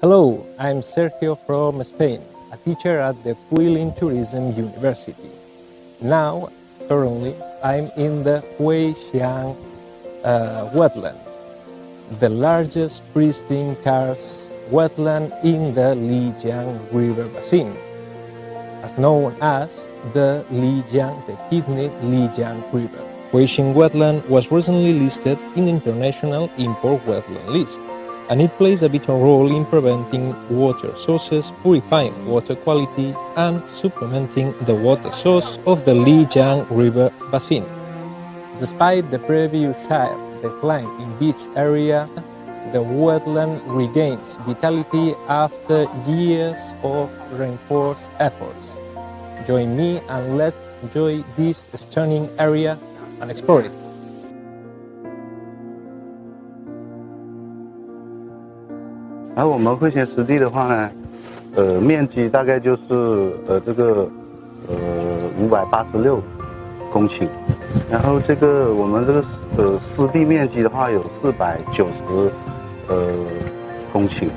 Hello, I'm Sergio from Spain, a teacher at the Quilin Tourism University. Now, currently, I'm in the Huixiang wetland, the largest pristine karst wetland in the Lijiang River basin, as known as the Lijiang, the kidney Lijiang River. Huixiang wetland was recently listed in the International Import Wetland List, and it plays a vital role in preventing water sources, purifying water quality, and supplementing the water source of the Lijiang River basin. Despite the previous sharp decline in this area, the wetland regains vitality after years of reinforced efforts. Join me and let's enjoy this stunning area and explore it. 然后我们会贤湿地的话呢，面积大概就是586公顷，然后我们这个湿地面积的话有490公顷，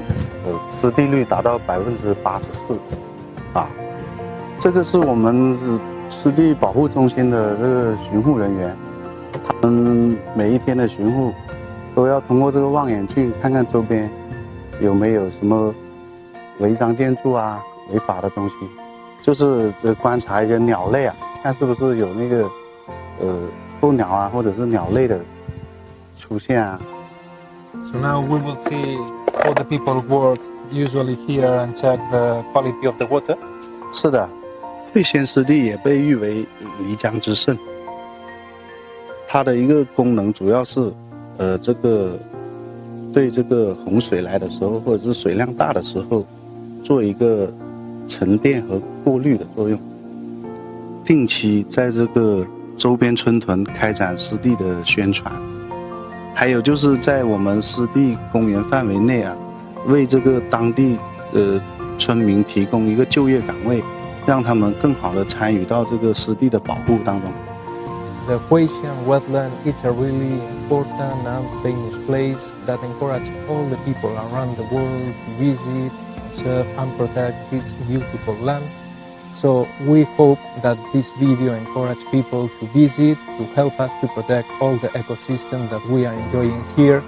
湿地率达到84%，啊，这个是我们湿地保护中心的这个巡护人员，他们每一天的巡护都要通过这个望远镜看看周边 有没有什么违章建筑啊、违法的东西？就是观察一些鸟类啊，看是不是有那个候鸟啊，或者是鸟类的出现啊。So now we will see how the people work usually here and check the quality of the water. 是的，会仙湿地也被誉为漓江之肾。它的一个功能主要是对这个洪水来的时候，或者是水量大的时候，做一个沉淀和过滤的作用。定期在这个周边村屯开展湿地的宣传，还有就是在我们湿地公园范围内啊，为这个当地村民提供一个就业岗位，让他们更好的参与到这个湿地的保护当中。 The Huixiang wetland is a really important and famous place that encourages all the people around the world to visit, observe and protect this beautiful land. So we hope that this video encourages people to visit, to help us to protect all the ecosystem that we are enjoying here.